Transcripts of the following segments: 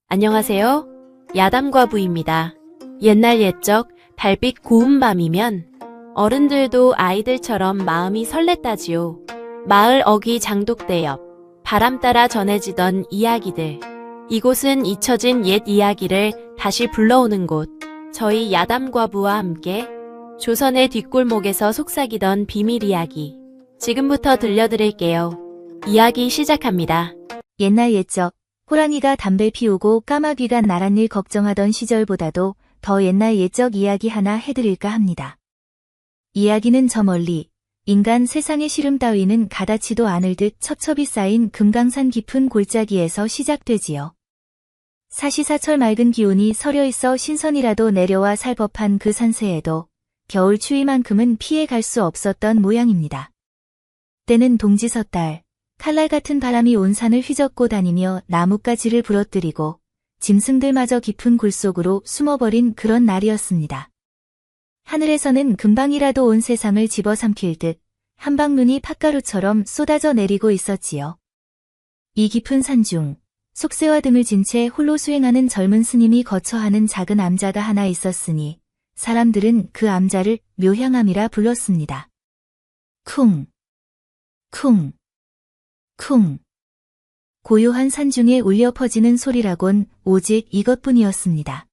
안녕하세요. 야담과부입니다. 옛날 옛적 달빛 고운 밤이면 어른들도 아이들처럼 마음이 설렜다지요. 마을 어귀 장독대 옆 바람 따라 전해지던 이야기들. 이곳은 잊혀진 옛 이야기를 다시 불러오는 곳. 저희 야담과부와 함께 조선의 뒷골목에서 속삭이던 비밀 이야기. 지금부터 들려드릴게요. 이야기 시작합니다. 옛날 옛적 호랑이가 담배 피우고 까마귀가 나란 일 걱정하던 시절보다도 더 옛날 옛적 이야기 하나 해드릴까 합니다. 이야기는 저 멀리 인간 세상의 시름 따위는 가다치도 않을 듯 첩첩이 쌓인 금강산 깊은 골짜기에서 시작되지요. 사시사철 맑은 기온이 서려 있어 신선이라도 내려와 살 법한 그 산세에도 겨울 추위만큼은 피해갈 수 없었던 모양입니다. 때는 동지섣달 칼날 같은 바람이 온 산을 휘젓고 다니며 나뭇가지를 부러뜨리고 짐승들마저 깊은 굴 속으로 숨어버린 그런 날이었습니다. 하늘에서는 금방이라도 온 세상을 집어삼킬 듯 한방눈이 팥가루처럼 쏟아져 내리고 있었지요. 이 깊은 산중 속세와 등을 진 채 홀로 수행하는 젊은 스님이 거처하는 작은 암자가 하나 있었으니 사람들은 그 암자를 묘향암이라 불렀습니다. 쿵, 쿵, 쿵. 고요한 산중에 울려 퍼지는 소리라곤 오직 이것뿐이었습니다.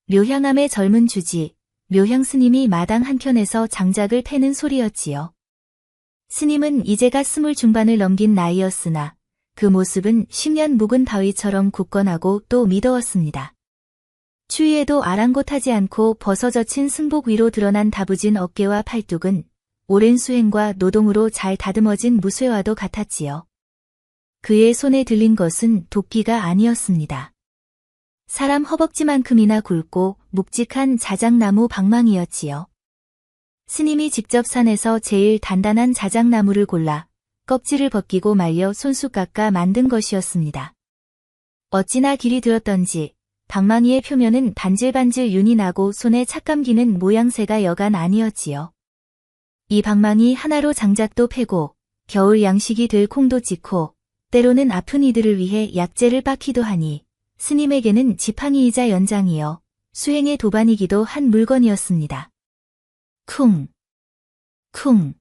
묘향암의 젊은 주지, 묘향 스님이 마당 한켠에서 장작을 패는 소리였지요. 스님은 이제가 20 중반을 넘긴 나이였으나 그 모습은 10년 묵은 바위처럼 굳건하고 또 미더웠습니다. 추위에도 아랑곳하지 않고 벗어젖힌 승복 위로 드러난 다부진 어깨와 팔뚝은 오랜 수행과 노동으로 잘 다듬어진 무쇠와도 같았지요. 그의 손에 들린 것은 도끼가 아니었습니다. 사람 허벅지만큼이나 굵고 묵직한 자작나무 방망이였지요. 스님이 직접 산에서 제일 단단한 자작나무를 골라 껍질을 벗기고 말려 손수 깎아 만든 것이었습니다. 어찌나 길이 들었던지 방망이의 표면은 반질반질 윤이 나고 손에 착 감기는 모양새가 여간 아니었지요. 이 방망이 하나로 장작도 패고 겨울 양식이 될 콩도 찢고 때로는 아픈 이들을 위해 약재를 빻기도 하니 스님에게는 지팡이이자 연장이여 수행의 도반이기도 한 물건이었습니다. 쿵, 쿵.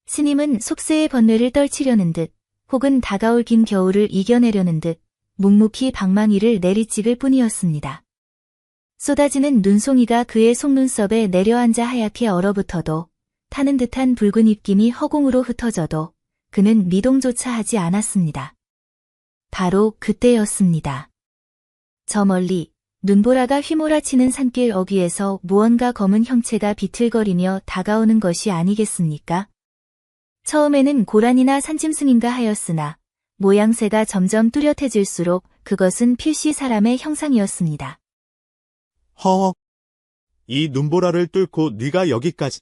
스님은 속세의 번뇌를 떨치려는 듯 혹은 다가올 긴 겨울을 이겨내려는 듯 묵묵히 방망이를 내리찍을 뿐이었습니다. 쏟아지는 눈송이가 그의 속눈썹에 내려앉아 하얗게 얼어붙어도 타는 듯한 붉은 입김이 허공으로 흩어져도 그는 미동조차 하지 않았습니다. 바로 그때였습니다. 저 멀리 눈보라가 휘몰아치는 산길 어귀에서 무언가 검은 형체가 비틀거리며 다가오는 것이 아니겠습니까? 처음에는 고란이나 산짐승인가 하였으나 모양새가 점점 뚜렷해질수록 그것은 필시 사람의 형상이었습니다. 허, 이 눈보라를 뚫고 네가 여기까지.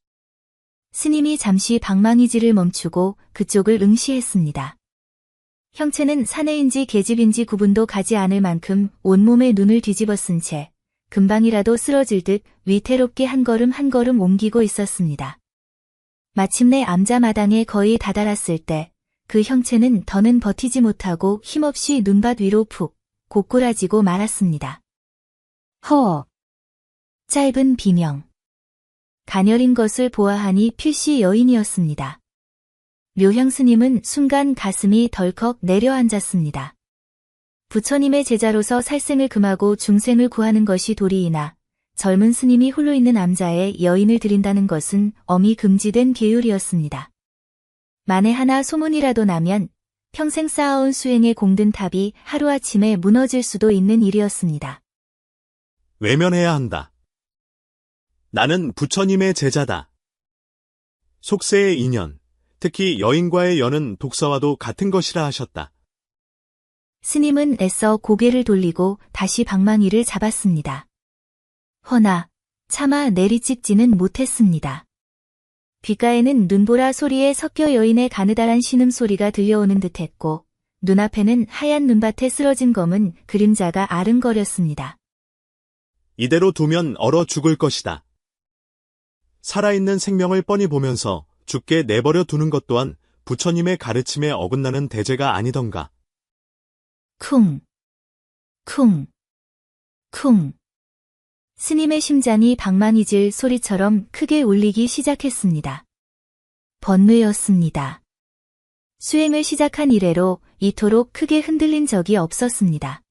스님이 잠시 방망이질을 멈추고 그쪽을 응시했습니다. 형체는 사내인지 계집인지 구분도 가지 않을 만큼 온몸에 눈을 뒤집어 쓴 채 금방이라도 쓰러질 듯 위태롭게 한 걸음 한 걸음 옮기고 있었습니다. 마침내 암자마당에 거의 다다랐을 때 그 형체는 더는 버티지 못하고 힘없이 눈밭 위로 푹 고꾸라지고 말았습니다. 허! 짧은 비명. 가녀린 것을 보아하니 필시 여인이었습니다. 묘향 스님은 순간 가슴이 덜컥 내려앉았습니다. 부처님의 제자로서 살생을 금하고 중생을 구하는 것이 도리이나 젊은 스님이 홀로 있는 암자에 여인을 드린다는 것은 엄히 금지된 계율이었습니다. 만에 하나 소문이라도 나면 평생 쌓아온 수행의 공든 탑이 하루아침에 무너질 수도 있는 일이었습니다. 외면해야 한다. 나는 부처님의 제자다. 속세의 인연, 특히 여인과의 연은 독사와도 같은 것이라 하셨다. 스님은 애써 고개를 돌리고 다시 방망이를 잡았습니다. 허나 차마 내리찍지는 못했습니다. 귓가에는 눈보라 소리에 섞여 여인의 가느다란 신음소리가 들려오는 듯했고 눈앞에는 하얀 눈밭에 쓰러진 검은 그림자가 아른거렸습니다. 이대로 두면 얼어 죽을 것이다. 살아있는 생명을 뻔히 보면서 죽게 내버려 두는 것 또한 부처님의 가르침에 어긋나는 대죄가 아니던가. 쿵, 쿵, 쿵. 스님의 심장이 방망이질 소리처럼 크게 울리기 시작했습니다. 번뇌였습니다. 수행을 시작한 이래로 이토록 크게 흔들린 적이 없었습니다.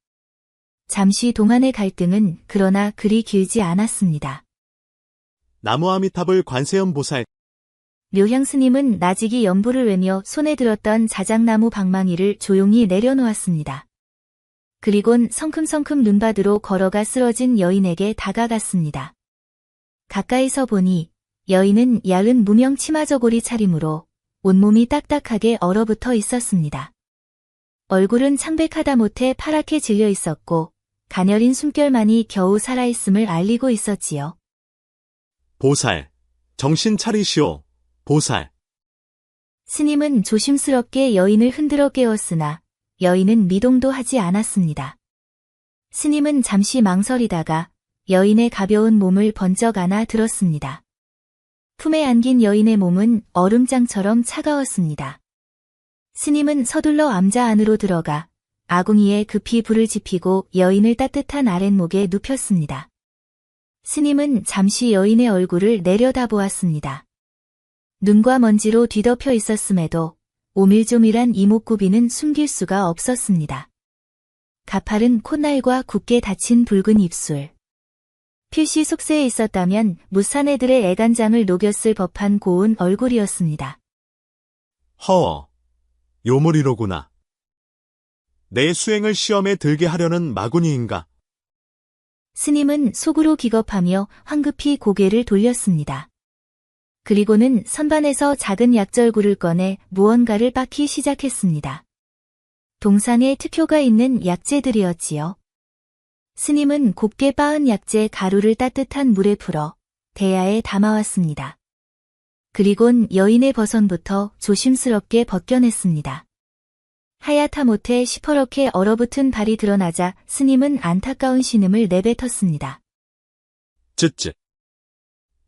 잠시 동안의 갈등은 그러나 그리 길지 않았습니다. 나무아미탑을 관세음 보살, 묘향 스님은 나직이 연부를 외며 손에 들었던 자작나무 방망이를 조용히 내려놓았습니다. 그리곤 성큼성큼 눈바드로 걸어가 쓰러진 여인에게 다가갔습니다. 가까이서 보니 여인은 얇은 무명 치마저고리 차림으로 온몸이 딱딱하게 얼어붙어 있었습니다. 얼굴은 창백하다 못해 파랗게 질려 있었고 가녀린 숨결만이 겨우 살아있음을 알리고 있었지요. 보살, 정신 차리시오, 보살. 스님은 조심스럽게 여인을 흔들어 깨웠으나 여인은 미동도 하지 않았습니다. 스님은 잠시 망설이다가 여인의 가벼운 몸을 번쩍 안아 들었습니다. 품에 안긴 여인의 몸은 얼음장처럼 차가웠습니다. 스님은 서둘러 암자 안으로 들어가 아궁이에 급히 불을 지피고 여인을 따뜻한 아랫목에 눕혔습니다. 스님은 잠시 여인의 얼굴을 내려다보았습니다. 눈과 먼지로 뒤덮여 있었음에도 오밀조밀한 이목구비는 숨길 수가 없었습니다. 가파른 콧날과 굳게 닫힌 붉은 입술. 필시 속세에 있었다면 무사내들의 애간장을 녹였을 법한 고운 얼굴이었습니다. 허, 요물이로구나. 내 수행을 시험에 들게 하려는 마구니인가? 스님은 속으로 기겁하며 황급히 고개를 돌렸습니다. 그리고는 선반에서 작은 약절구를 꺼내 무언가를 빻기 시작했습니다. 동상에 특효가 있는 약재들이었지요. 스님은 곱게 빻은 약재 가루를 따뜻한 물에 풀어 대야에 담아왔습니다. 그리곤 여인의 버선부터 조심스럽게 벗겨냈습니다. 하얗다 못해 시퍼렇게 얼어붙은 발이 드러나자 스님은 안타까운 신음을 내뱉었습니다. 쯧쯧.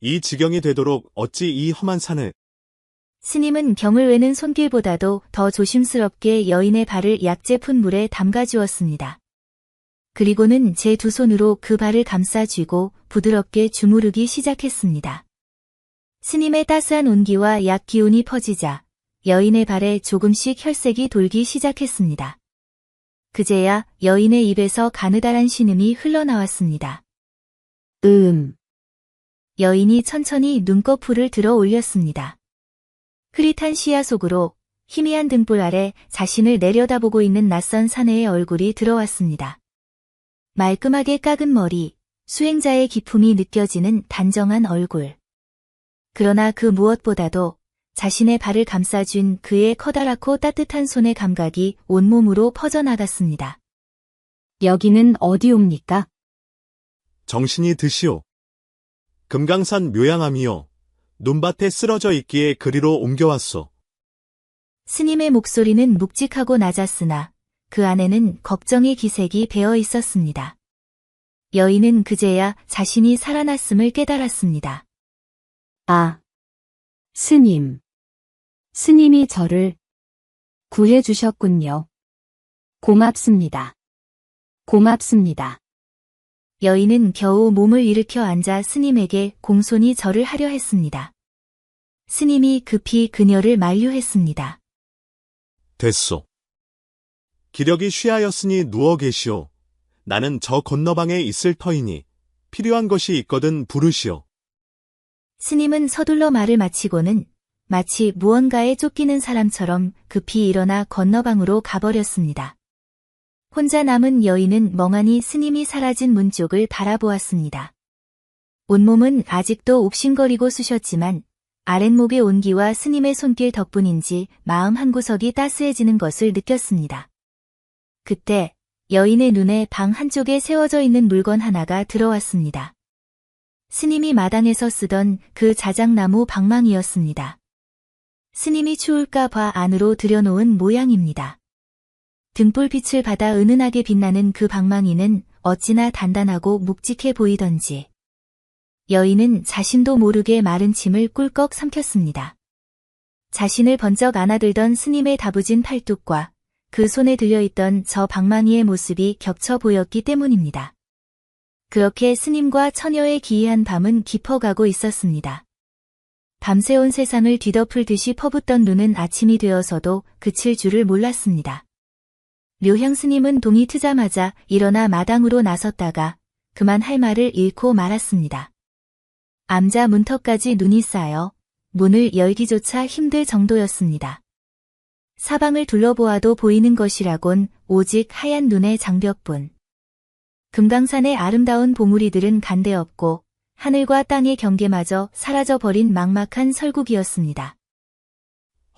이 지경이 되도록 어찌 이 험한 산을. 스님은 경을 외는 손길보다도 더 조심스럽게 여인의 발을 약재 푼 물에 담가주었습니다. 그리고는 제 두 손으로 그 발을 감싸 쥐고 부드럽게 주무르기 시작했습니다. 스님의 따스한 온기와 약 기운이 퍼지자 여인의 발에 조금씩 혈색이 돌기 시작했습니다. 그제야 여인의 입에서 가느다란 신음이 흘러나왔습니다. 여인이 천천히 눈꺼풀을 들어 올렸습니다. 흐릿한 시야 속으로 희미한 등불 아래 자신을 내려다보고 있는 낯선 사내의 얼굴이 들어왔습니다. 말끔하게 깎은 머리, 수행자의 기품이 느껴지는 단정한 얼굴. 그러나 그 무엇보다도 자신의 발을 감싸준 그의 커다랗고 따뜻한 손의 감각이 온몸으로 퍼져나갔습니다. 여기는 어디옵니까? 정신이 드시오. 금강산 묘양암이요. 눈밭에 쓰러져 있기에 그리로 옮겨왔소. 스님의 목소리는 묵직하고 낮았으나 그 안에는 걱정의 기색이 배어 있었습니다. 여인은 그제야 자신이 살아났음을 깨달았습니다. 아, 스님. 스님이 저를 구해주셨군요. 고맙습니다. 고맙습니다. 여인은 겨우 몸을 일으켜 앉아 스님에게 공손히 절을 하려 했습니다. 스님이 급히 그녀를 만류했습니다. 됐소. 기력이 쉬하였으니 누워 계시오. 나는 저 건너방에 있을 터이니 필요한 것이 있거든 부르시오. 스님은 서둘러 말을 마치고는 마치 무언가에 쫓기는 사람처럼 급히 일어나 건너방으로 가버렸습니다. 혼자 남은 여인은 멍하니 스님이 사라진 문 쪽을 바라보았습니다. 온몸은 아직도 옥신거리고 쑤셨지만 아랫목의 온기와 스님의 손길 덕분인지 마음 한구석이 따스해지는 것을 느꼈습니다. 그때 여인의 눈에 방 한쪽에 세워져 있는 물건 하나가 들어왔습니다. 스님이 마당에서 쓰던 그 자작나무 방망이였습니다. 스님이 추울까 봐 안으로 들여놓은 모양입니다. 등불빛을 받아 은은하게 빛나는 그 방망이는 어찌나 단단하고 묵직해 보이던지. 여인은 자신도 모르게 마른 침을 꿀꺽 삼켰습니다. 자신을 번쩍 안아들던 스님의 다부진 팔뚝과 그 손에 들려있던 저 방망이의 모습이 겹쳐 보였기 때문입니다. 그렇게 스님과 처녀의 기이한 밤은 깊어가고 있었습니다. 밤새온 세상을 뒤덮을 듯이 퍼붓던 눈은 아침이 되어서도 그칠 줄을 몰랐습니다. 묘향 스님은 동이 트자마자 일어나 마당으로 나섰다가 그만 할 말을 잃고 말았습니다. 암자 문턱까지 눈이 쌓여 문을 열기조차 힘들 정도였습니다. 사방을 둘러보아도 보이는 것이라곤 오직 하얀 눈의 장벽뿐. 금강산의 아름다운 봉우리들은 간데없고 하늘과 땅의 경계마저 사라져버린 막막한 설국이었습니다.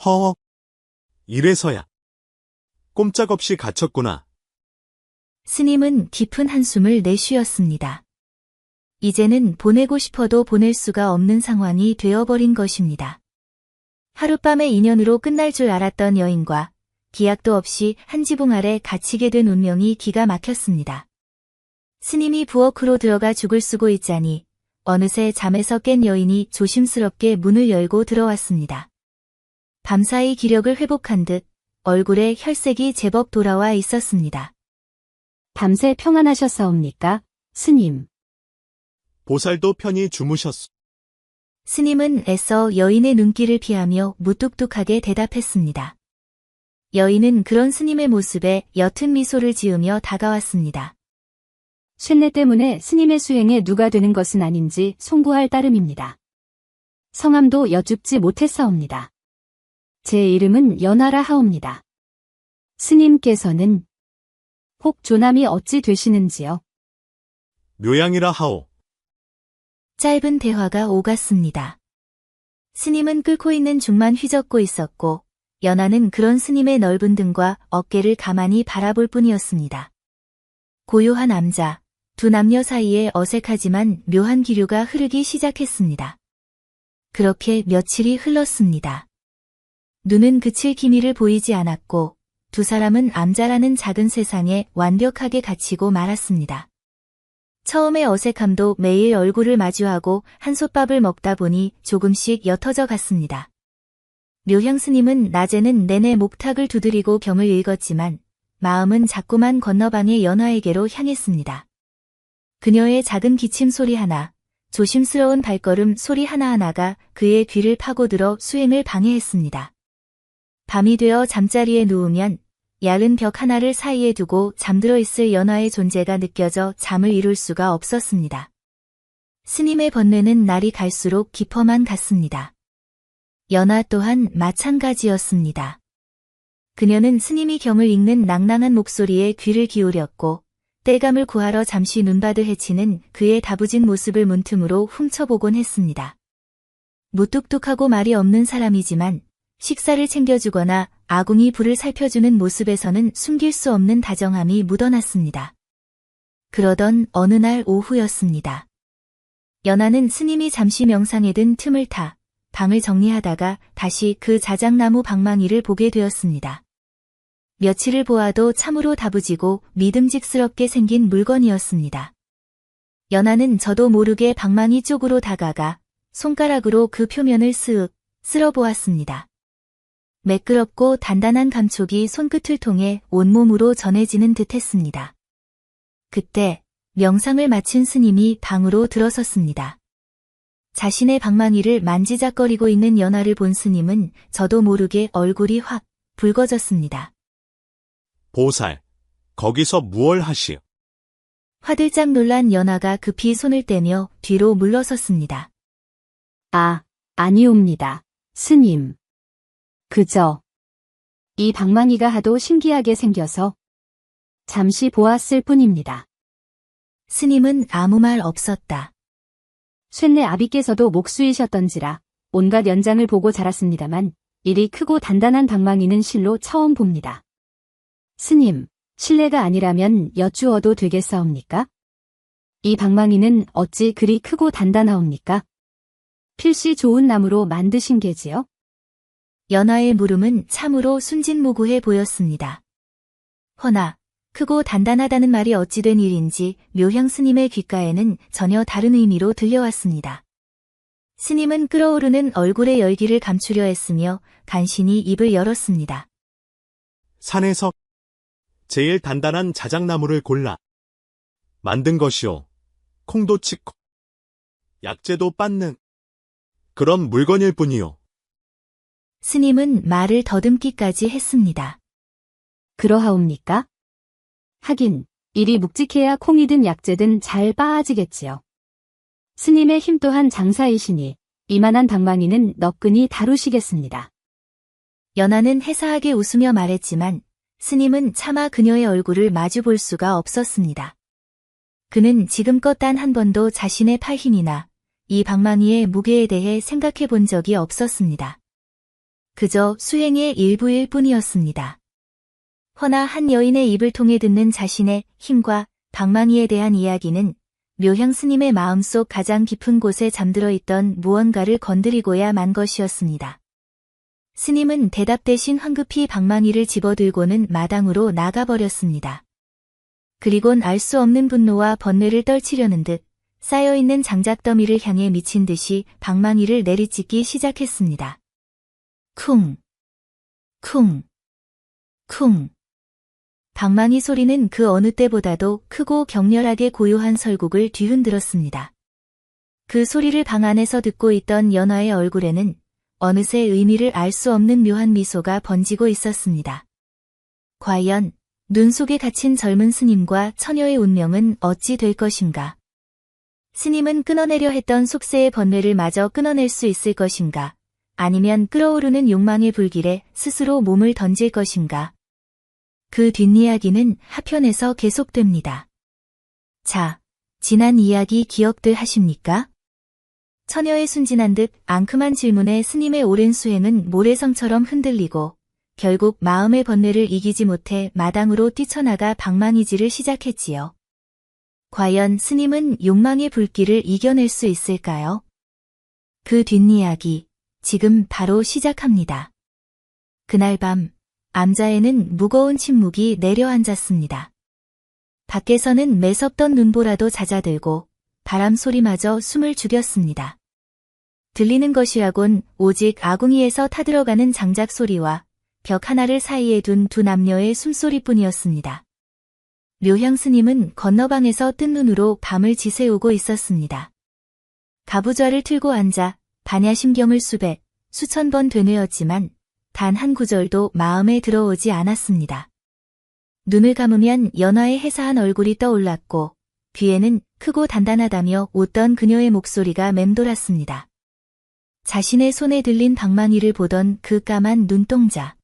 허, 이래서야. 꼼짝없이 갇혔구나. 스님은 깊은 한숨을 내쉬었습니다. 이제는 보내고 싶어도 보낼 수가 없는 상황이 되어버린 것입니다. 하룻밤의 인연으로 끝날 줄 알았던 여인과 기약도 없이 한 지붕 아래 갇히게 된 운명이 기가 막혔습니다. 스님이 부엌으로 들어가 죽을 쓰고 있자니 어느새 잠에서 깬 여인이 조심스럽게 문을 열고 들어왔습니다. 밤사이 기력을 회복한 듯 얼굴에 혈색이 제법 돌아와 있었습니다. 밤새 평안하셨사옵니까, 스님? 보살도 편히 주무셨소. 스님은 애써 여인의 눈길을 피하며 무뚝뚝하게 대답했습니다. 여인은 그런 스님의 모습에 옅은 미소를 지으며 다가왔습니다. 쇳내 때문에 스님의 수행에 누가 되는 것은 아닌지 송구할 따름입니다. 성함도 여쭙지 못했사옵니다. 제 이름은 연하라 하옵니다. 스님께서는 혹 조남이 어찌 되시는지요? 묘양이라 하오. 짧은 대화가 오갔습니다. 스님은 끓고 있는 죽만 휘젓고 있었고 연하는 그런 스님의 넓은 등과 어깨를 가만히 바라볼 뿐이었습니다. 고요한 암자, 두 남녀 사이에 어색하지만 묘한 기류가 흐르기 시작했습니다. 그렇게 며칠이 흘렀습니다. 눈은 그칠 기미를 보이지 않았고 두 사람은 암자라는 작은 세상에 완벽하게 갇히고 말았습니다. 처음의 어색함도 매일 얼굴을 마주하고 한솥밥을 먹다 보니 조금씩 옅어져 갔습니다. 묘향 스님은 낮에는 내내 목탁을 두드리고 경을 읽었지만 마음은 자꾸만 건너방의 연화에게로 향했습니다. 그녀의 작은 기침 소리 하나, 조심스러운 발걸음 소리 하나하나가 그의 귀를 파고들어 수행을 방해했습니다. 밤이 되어 잠자리에 누우면 얇은 벽 하나를 사이에 두고 잠들어 있을 연화의 존재가 느껴져 잠을 이룰 수가 없었습니다. 스님의 번뇌는 날이 갈수록 깊어만 갔습니다. 연화 또한 마찬가지였습니다. 그녀는 스님이 경을 읽는 낭낭한 목소리에 귀를 기울였고 땔감을 구하러 잠시 눈바드 헤치는 그의 다부진 모습을 문틈으로 훔쳐보곤 했습니다. 무뚝뚝하고 말이 없는 사람이지만 식사를 챙겨주거나 아궁이 불을 살펴주는 모습에서는 숨길 수 없는 다정함이 묻어났습니다. 그러던 어느 날 오후였습니다. 연하는 스님이 잠시 명상에 든 틈을 타 방을 정리하다가 다시 그 자작나무 방망이를 보게 되었습니다. 며칠을 보아도 참으로 다부지고 믿음직스럽게 생긴 물건이었습니다. 연하는 저도 모르게 방망이 쪽으로 다가가 손가락으로 그 표면을 쓱 쓸어보았습니다. 매끄럽고 단단한 감촉이 손끝을 통해 온몸으로 전해지는 듯했습니다. 그때 명상을 마친 스님이 방으로 들어섰습니다. 자신의 방망이를 만지작거리고 있는 연하를 본 스님은 저도 모르게 얼굴이 확 붉어졌습니다. 보살, 거기서 무얼 하시오? 화들짝 놀란 연하가 급히 손을 떼며 뒤로 물러섰습니다. 아니옵니다, 스님. 그저 이 방망이가 하도 신기하게 생겨서 잠시 보았을 뿐입니다. 스님은 아무 말 없었다. 쇳내 아비께서도 목수이셨던지라 온갖 연장을 보고 자랐습니다만 이리 크고 단단한 방망이는 실로 처음 봅니다. 스님, 실례가 아니라면 여쭈어도 되겠사옵니까? 이 방망이는 어찌 그리 크고 단단하옵니까? 필시 좋은 나무로 만드신 게지요? 연하의 물음은 참으로 순진무구해 보였습니다. 허나 크고 단단하다는 말이 어찌 된 일인지 묘향 스님의 귓가에는 전혀 다른 의미로 들려왔습니다. 스님은 끓어오르는 얼굴의 열기를 감추려 했으며 간신히 입을 열었습니다. 산에서 제일 단단한 자작나무를 골라 만든 것이요. 콩도 치고 약재도 빻는 그런 물건일 뿐이요. 스님은 말을 더듬기까지 했습니다. 그러하옵니까? 하긴 일이 묵직해야 콩이든 약재든 잘 빻아지겠지요. 스님의 힘 또한 장사이시니 이만한 방망이는 너끈히 다루시겠습니다. 연하는 해사하게 웃으며 말했지만 스님은 차마 그녀의 얼굴을 마주 볼 수가 없었습니다. 그는 지금껏 단 한 번도 자신의 팔 힘이나 이 방망이의 무게에 대해 생각해 본 적이 없었습니다. 그저 수행의 일부일 뿐이었습니다. 허나 한 여인의 입을 통해 듣는 자신의 힘과 방망이에 대한 이야기는 묘향 스님의 마음속 가장 깊은 곳에 잠들어 있던 무언가를 건드리고야 만 것이었습니다. 스님은 대답 대신 황급히 방망이를 집어들고는 마당으로 나가버렸습니다. 그리곤 알 수 없는 분노와 번뇌를 떨치려는 듯 쌓여있는 장작더미를 향해 미친 듯이 방망이를 내리찍기 시작했습니다. 쿵, 쿵, 쿵. 방망이 소리는 그 어느 때보다도 크고 격렬하게 고요한 설국을 뒤흔들었습니다. 그 소리를 방 안에서 듣고 있던 연화의 얼굴에는 어느새 의미를 알 수 없는 묘한 미소가 번지고 있었습니다. 과연 눈 속에 갇힌 젊은 스님과 처녀의 운명은 어찌 될 것인가? 스님은 끊어내려 했던 속세의 번뇌를 마저 끊어낼 수 있을 것인가? 아니면 끓어오르는 욕망의 불길에 스스로 몸을 던질 것인가? 그 뒷이야기는 하편에서 계속됩니다. 자, 지난 이야기 기억들 하십니까? 처녀의 순진한 듯 앙큼한 질문에 스님의 오랜 수행은 모래성처럼 흔들리고 결국 마음의 번뇌를 이기지 못해 마당으로 뛰쳐나가 방망이질을 시작했지요. 과연 스님은 욕망의 불길을 이겨낼 수 있을까요? 그 뒷이야기, 지금 바로 시작합니다. 그날 밤, 암자에는 무거운 침묵이 내려앉았습니다. 밖에서는 매섭던 눈보라도 잦아들고 바람 소리마저 숨을 죽였습니다. 들리는 것이라곤 오직 아궁이에서 타들어가는 장작 소리와 벽 하나를 사이에 둔 두 남녀의 숨소리뿐이었습니다. 묘향 스님은 건너방에서 뜬 눈으로 밤을 지새우고 있었습니다. 가부좌를 틀고 앉아 반야심경을 수천 번 되뇌었지만 단 한 구절도 마음에 들어오지 않았습니다. 눈을 감으면 연화의 해사한 얼굴이 떠올랐고 귀에는 크고 단단하다며 웃던 그녀의 목소리가 맴돌았습니다. 자신의 손에 들린 방망이를 보던 그 까만 눈동자.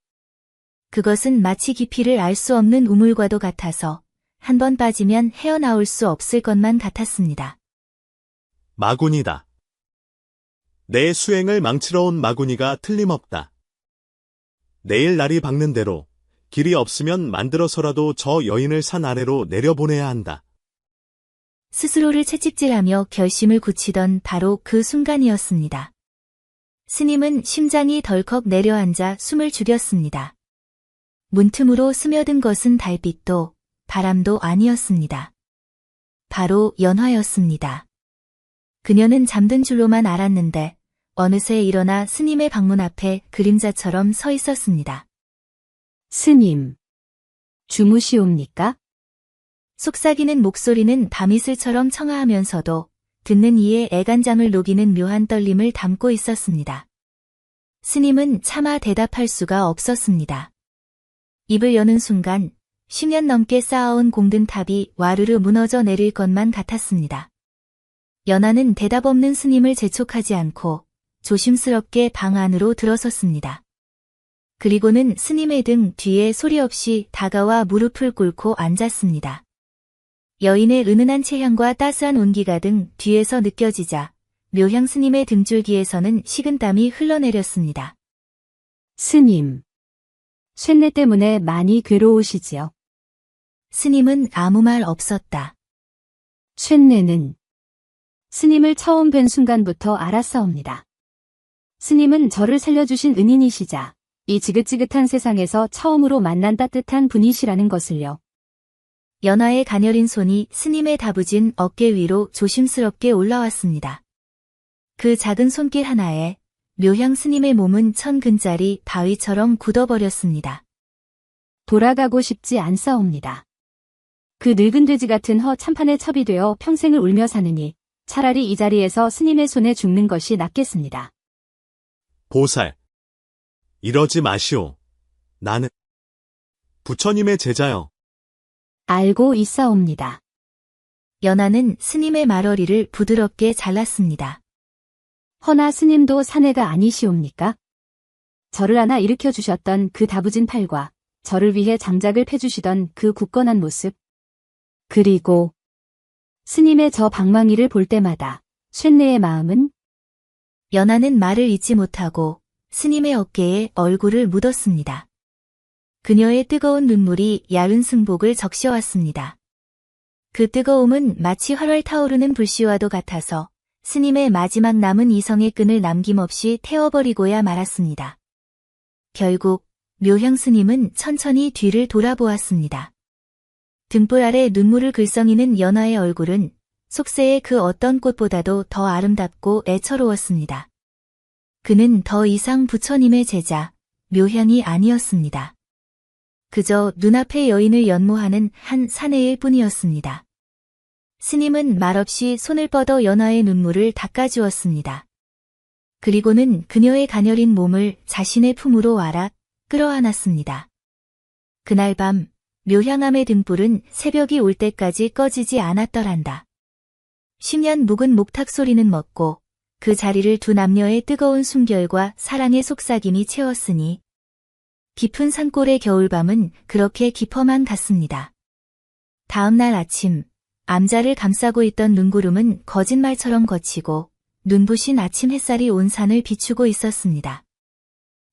그것은 마치 깊이를 알 수 없는 우물과도 같아서 한 번 빠지면 헤어나올 수 없을 것만 같았습니다. 마구니다. 내 수행을 망치러 온 마구니가 틀림없다. 내일 날이 밝는 대로 길이 없으면 만들어서라도 저 여인을 산 아래로 내려보내야 한다. 스스로를 채찍질하며 결심을 굳히던 바로 그 순간이었습니다. 스님은 심장이 덜컥 내려앉아 숨을 죽였습니다. 문틈으로 스며든 것은 달빛도 바람도 아니었습니다. 바로 연화였습니다. 그녀는 잠든 줄로만 알았는데 어느새 일어나 스님의 방문 앞에 그림자처럼 서 있었습니다. 스님, 주무시옵니까? 속삭이는 목소리는 밤이슬처럼 청아하면서도 듣는 이의 애간장을 녹이는 묘한 떨림을 담고 있었습니다. 스님은 차마 대답할 수가 없었습니다. 입을 여는 순간 10년 넘게 쌓아온 공든탑이 와르르 무너져 내릴 것만 같았습니다. 연하는 대답 없는 스님을 재촉하지 않고 조심스럽게 방 안으로 들어섰습니다. 그리고는 스님의 등 뒤에 소리 없이 다가와 무릎을 꿇고 앉았습니다. 여인의 은은한 체향과 따스한 온기가 등 뒤에서 느껴지자 묘향 스님의 등줄기에서는 식은땀이 흘러내렸습니다. 스님, 쇳내 때문에 많이 괴로우시지요. 스님은 아무 말 없었다. 쇳내는 스님을 처음 뵌 순간부터 알았사옵니다. 스님은 저를 살려주신 은인이시자 이 지긋지긋한 세상에서 처음으로 만난 따뜻한 분이시라는 것을요. 연하의 가녀린 손이 스님의 다부진 어깨 위로 조심스럽게 올라왔습니다. 그 작은 손길 하나에 묘향 스님의 몸은 1000근짜리 바위처럼 굳어버렸습니다. 돌아가고 싶지 않사옵니다. 그 늙은 돼지 같은 허참판에 첩이 되어 평생을 울며 사느니 차라리 이 자리에서 스님의 손에 죽는 것이 낫겠습니다. 보살. 이러지 마시오. 나는 부처님의 제자여. 알고 있사옵니다. 연하는 스님의 말어리를 부드럽게 잘랐습니다. 허나 스님도 사내가 아니시옵니까? 저를 하나 일으켜 주셨던 그 다부진 팔과 저를 위해 장작을 패주시던 그 굳건한 모습. 그리고 스님의 저 방망이를 볼 때마다 쇳내의 마음은 연하는 말을 잇지 못하고 스님의 어깨에 얼굴을 묻었습니다. 그녀의 뜨거운 눈물이 야윈 승복을 적셔왔습니다. 그 뜨거움은 마치 활활 타오르는 불씨와도 같아서 스님의 마지막 남은 이성의 끈을 남김없이 태워버리고야 말았습니다. 결국 묘향 스님은 천천히 뒤를 돌아보았습니다. 등불 아래 눈물을 글썽이는 연하의 얼굴은 속세의 그 어떤 꽃보다도 더 아름답고 애처로웠습니다. 그는 더 이상 부처님의 제자, 묘향이 아니었습니다. 그저 눈앞의 여인을 연모하는 한 사내일 뿐이었습니다. 스님은 말없이 손을 뻗어 연하의 눈물을 닦아주었습니다. 그리고는 그녀의 가녀린 몸을 자신의 품으로 알아 끌어안았습니다. 그날 밤 묘향암의 등불은 새벽이 올 때까지 꺼지지 않았더란다. 10년 묵은 목탁 소리는 멎고 그 자리를 두 남녀의 뜨거운 숨결과 사랑의 속삭임이 채웠으니 깊은 산골의 겨울밤은 그렇게 깊어만 갔습니다. 다음 날 아침 암자를 감싸고 있던 눈구름은 거짓말처럼 거치고 눈부신 아침 햇살이 온 산을 비추고 있었습니다.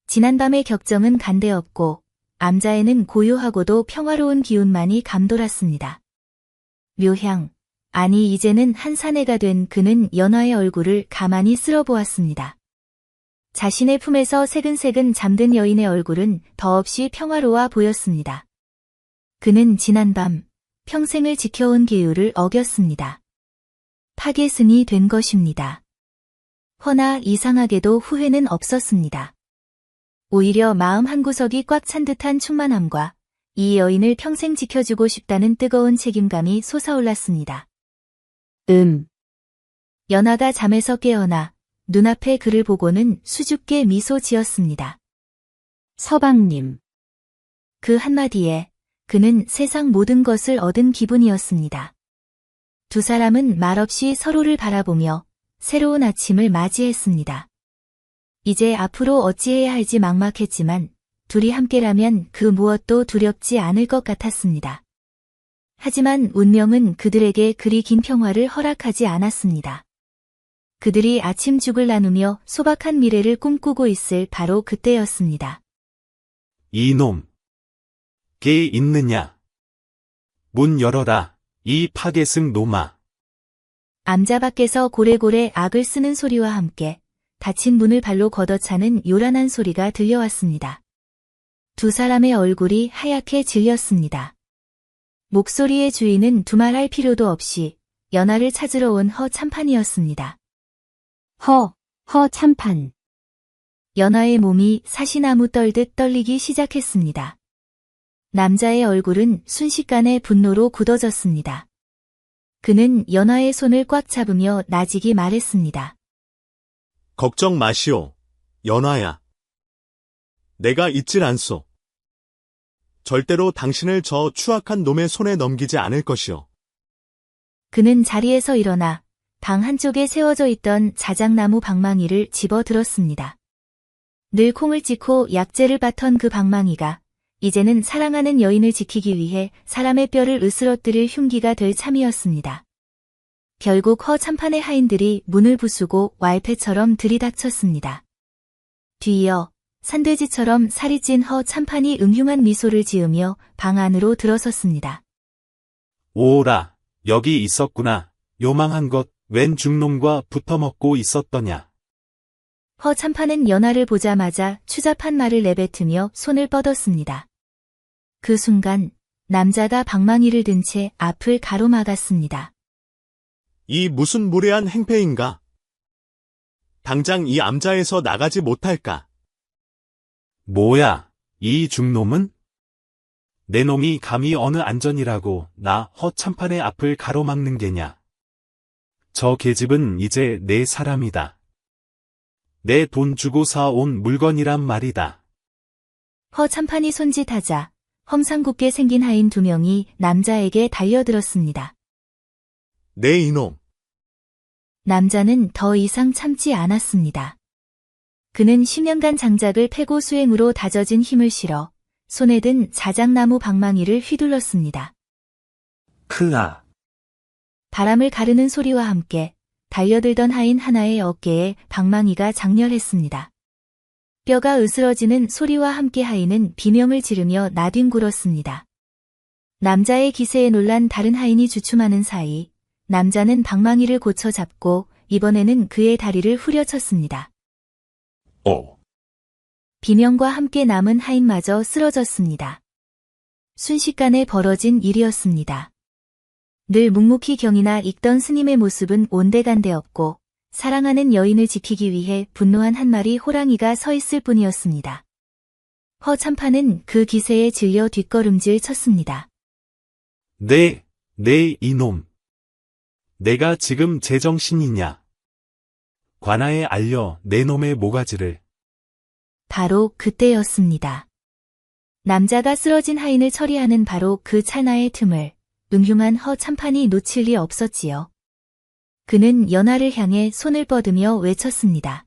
지난밤의 격정은 간데없고 암자에는 고요하고도 평화로운 기운만이 감돌았습니다. 묘향, 아니 이제는 한 사내가 된 그는 연하의 얼굴을 가만히 쓸어보았습니다. 자신의 품에서 새근새근 잠든 여인의 얼굴은 더없이 평화로워 보였습니다. 그는 지난밤 평생을 지켜온 계율을 어겼습니다. 타겟승이 된 것입니다. 허나 이상하게도 후회는 없었습니다. 오히려 마음 한구석이 꽉 찬 듯한 충만함과 이 여인을 평생 지켜주고 싶다는 뜨거운 책임감이 솟아올랐습니다. 연하가 잠에서 깨어나 눈앞에 그를 보고는 수줍게 미소 지었습니다. 서방님. 그 한마디에 그는 세상 모든 것을 얻은 기분이었습니다. 두 사람은 말없이 서로를 바라보며 새로운 아침을 맞이했습니다. 이제 앞으로 어찌해야 할지 막막했지만 둘이 함께라면 그 무엇도 두렵지 않을 것 같았습니다. 하지만 운명은 그들에게 그리 긴 평화를 허락하지 않았습니다. 그들이 아침죽을 나누며 소박한 미래를 꿈꾸고 있을 바로 그때였습니다. 이놈. 개 있느냐? 문 열어라, 이 파괴승 놈아. 암자 밖에서 고래고래 악을 쓰는 소리와 함께 닫힌 문을 발로 걷어차는 요란한 소리가 들려왔습니다. 두 사람의 얼굴이 하얗게 질렸습니다. 목소리의 주인은 두말할 필요도 없이 연하를 찾으러 온 허참판이었습니다. 참판. 연하의 몸이 사시나무 떨듯 떨리기 시작했습니다. 남자의 얼굴은 순식간에 분노로 굳어졌습니다. 그는 연하의 손을 꽉 잡으며 나직이 말했습니다. 걱정 마시오, 연하야. 내가 잊질 않소. 절대로 당신을 저 추악한 놈의 손에 넘기지 않을 것이오. 그는 자리에서 일어나 방 한쪽에 세워져 있던 자작나무 방망이를 집어 들었습니다. 늘 콩을 찌고 약재를 받던 그 방망이가 이제는 사랑하는 여인을 지키기 위해 사람의 뼈를 으스러뜨릴 흉기가 될 참이었습니다. 결국 허참판의 하인들이 문을 부수고 왈패처럼 들이닥쳤습니다. 뒤이어 산돼지처럼 살이 찐 허참판이 음흉한 미소를 지으며 방 안으로 들어섰습니다. 오라, 여기 있었구나. 요망한 것, 웬 중놈과 붙어먹고 있었더냐. 허참판은 연하를 보자마자 추잡한 말을 내뱉으며 손을 뻗었습니다. 그 순간 남자가 방망이를 든 채 앞을 가로막았습니다. 이 무슨 무례한 행패인가? 당장 이 암자에서 나가지 못할까? 뭐야, 이 중놈은? 내 놈이 감히 어느 안전이라고 나 허참판의 앞을 가로막는 게냐. 저 계집은 이제 내 사람이다. 내 돈 주고 사온 물건이란 말이다. 허참판이 손짓하자 험상궂게 생긴 하인 2명이 남자에게 달려들었습니다. 네 이놈. 남자는 더 이상 참지 않았습니다. 그는 10년간 장작을 패고 수행으로 다져진 힘을 실어 손에 든 자작나무 방망이를 휘둘렀습니다. 크아. 바람을 가르는 소리와 함께 달려들던 하인 하나의 어깨에 방망이가 장렬했습니다. 뼈가 으스러지는 소리와 함께 하인은 비명을 지르며 나뒹굴었습니다. 남자의 기세에 놀란 다른 하인이 주춤하는 사이 남자는 방망이를 고쳐 잡고 이번에는 그의 다리를 후려쳤습니다. 비명과 함께 남은 하인마저 쓰러졌습니다. 순식간에 벌어진 일이었습니다. 늘 묵묵히 경이나 읽던 스님의 모습은 온데간데없고 사랑하는 여인을 지키기 위해 분노한 한 마리 호랑이가 서 있을 뿐이었습니다. 허참판은 그 기세에 질려 뒷걸음질 쳤습니다. 네 이놈. 내가 지금 제정신이냐. 관아에 알려 내 놈의 모가지를. 바로 그때였습니다. 남자가 쓰러진 하인을 처리하는 바로 그 찰나의 틈을 음흉한 허참판이 놓칠 리 없었지요. 그는 연하를 향해 손을 뻗으며 외쳤습니다.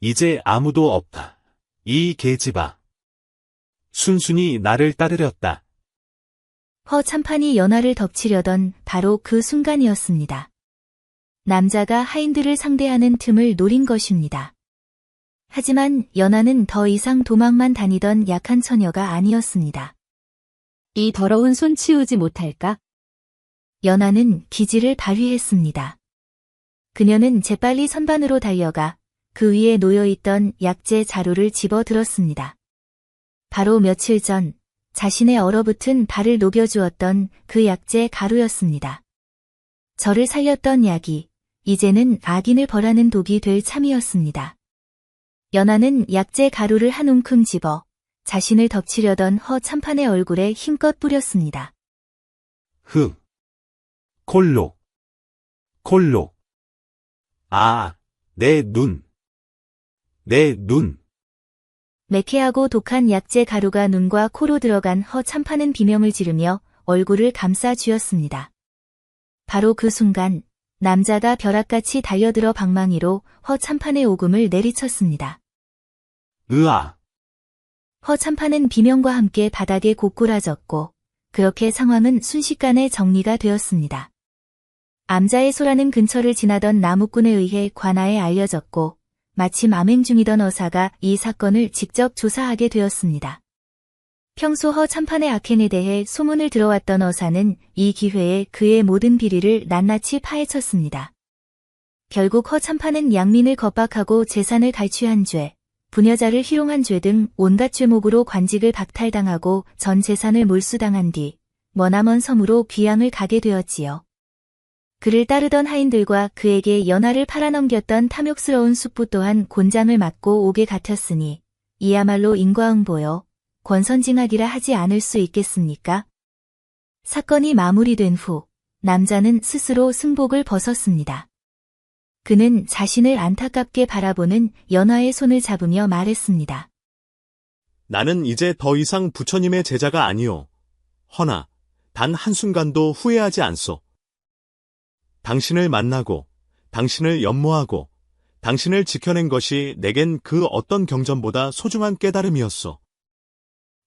이제 아무도 없다. 이 계집아. 순순히 나를 따르렸다. 허참판이 연하를 덮치려던 바로 그 순간이었습니다. 남자가 하인들을 상대하는 틈을 노린 것입니다. 하지만 연하는 더 이상 도망만 다니던 약한 처녀가 아니었습니다. 이 더러운 손 치우지 못할까? 연하는 기지를 발휘했습니다. 그녀는 재빨리 선반으로 달려가 그 위에 놓여있던 약재 자루를 집어 들었습니다. 바로 며칠 전 자신의 얼어붙은 발을 녹여주었던 그 약재 가루였습니다. 저를 살렸던 약이 이제는 악인을 벌하는 독이 될 참이었습니다. 연하는 약재 가루를 한 움큼 집어 자신을 덮치려던 허참판의 얼굴에 힘껏 뿌렸습니다. 콜록. 아, 내 눈. 매캐하고 독한 약재 가루가 눈과 코로 들어간 허참판은 비명을 지르며 얼굴을 감싸 쥐었습니다. 바로 그 순간 남자가 벼락같이 달려들어 방망이로 허참판의 오금을 내리쳤습니다. 으아. 허참판은 비명과 함께 바닥에 고꾸라졌고 그렇게 상황은 순식간에 정리가 되었습니다. 암자의 소라는 근처를 지나던 나무꾼에 의해 관아에 알려졌고 마침 암행 중이던 어사가 이 사건을 직접 조사하게 되었습니다. 평소 허참판의 악행에 대해 소문을 들어왔던 어사는 이 기회에 그의 모든 비리를 낱낱이 파헤쳤습니다. 결국 허참판은 양민을 겁박하고 재산을 갈취한 죄, 부녀자를 희롱한 죄 등 온갖 죄목으로 관직을 박탈당하고 전 재산을 몰수당한 뒤 머나먼 섬으로 귀양을 가게 되었지요. 그를 따르던 하인들과 그에게 연하를 팔아넘겼던 탐욕스러운 숙부 또한 곤장을 맞고 오게 같았으니 이야말로 인과응보요. 권선징악이라 하지 않을 수 있겠습니까? 사건이 마무리된 후 남자는 스스로 승복을 벗었습니다. 그는 자신을 안타깝게 바라보는 연하의 손을 잡으며 말했습니다. 나는 이제 더 이상 부처님의 제자가 아니오. 허나 단 한순간도 후회하지 않소. 당신을 만나고 당신을 연모하고 당신을 지켜낸 것이 내겐 그 어떤 경전보다 소중한 깨달음이었소.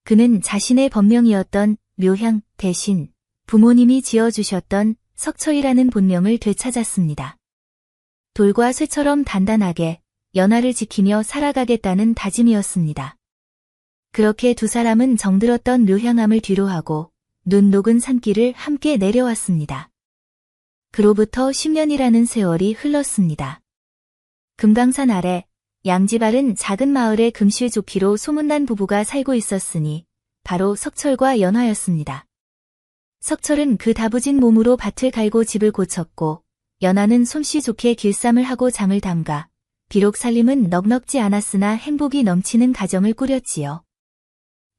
그는 자신의 본명이었던 묘향 대신 부모님이 지어주셨던 석철이라는 본명을 되찾았습니다. 돌과 쇠처럼 단단하게 연하를 지키며 살아가겠다는 다짐이었습니다. 그렇게 두 사람은 정들었던 묘향암을 뒤로하고 눈 녹은 산길을 함께 내려왔습니다. 그로부터 10년이라는 세월이 흘렀습니다. 금강산 아래 양지바른 작은 마을에 금실 좋기로 소문난 부부가 살고 있었으니 바로 석철과 연하였습니다. 석철은 그 다부진 몸으로 밭을 갈고 집을 고쳤고 연하는 솜씨 좋게 길쌈을 하고 장을 담가 비록 살림은 넉넉지 않았으나 행복이 넘치는 가정을 꾸렸지요.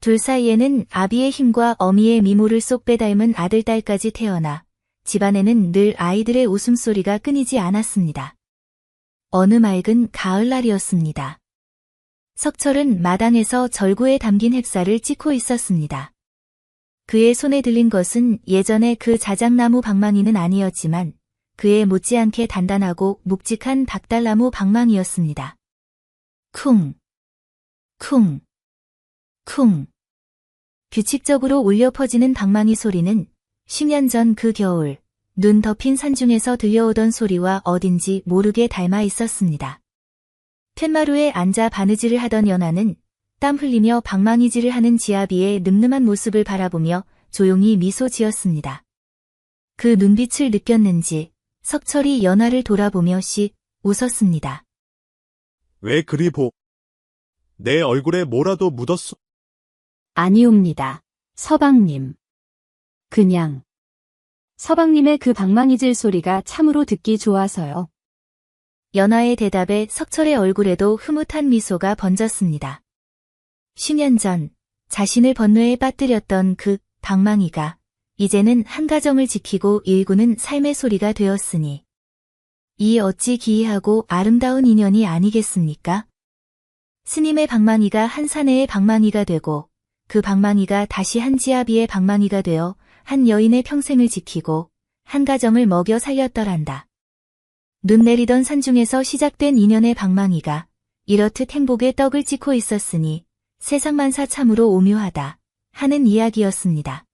둘 사이에는 아비의 힘과 어미의 미모를 쏙 빼닮은 아들딸까지 태어나 집안에는 늘 아이들의 웃음소리가 끊이지 않았습니다. 어느 맑은 가을날이었습니다. 석철은 마당에서 절구에 담긴 햅쌀을 찢고 있었습니다. 그의 손에 들린 것은 예전에 그 자작나무 방망이는 아니었지만 그의 못지않게 단단하고 묵직한 박달나무 방망이였습니다. 쿵, 쿵, 쿵. 규칙적으로 울려 퍼지는 방망이 소리는 10년 전 그 겨울, 눈 덮인 산중에서 들려오던 소리와 어딘지 모르게 닮아 있었습니다. 툇마루에 앉아 바느질을 하던 연하는 땀 흘리며 방망이질을 하는 지아비의 늠름한 모습을 바라보며 조용히 미소 지었습니다. 그 눈빛을 느꼈는지 석철이 연하를 돌아보며 씩 웃었습니다. 왜 그리 내 얼굴에 뭐라도 묻었소? 아니옵니다. 서방님. 그냥. 서방님의 그 방망이질 소리가 참으로 듣기 좋아서요. 연하의 대답에 석철의 얼굴에도 흐뭇한 미소가 번졌습니다. 10년 전 자신을 번뇌에 빠뜨렸던 그 방망이가 이제는 한 가정을 지키고 일구는 삶의 소리가 되었으니 이 어찌 기이하고 아름다운 인연이 아니겠습니까? 스님의 방망이가 한 사내의 방망이가 되고 그 방망이가 다시 한 지아비의 방망이가 되어 한 여인의 평생을 지키고 한 가정을 먹여 살렸더란다. 눈 내리던 산중에서 시작된 인연의 방망이가 이렇듯 행복의 떡을 찢고 있었으니 세상만사 참으로 오묘하다 하는 이야기였습니다.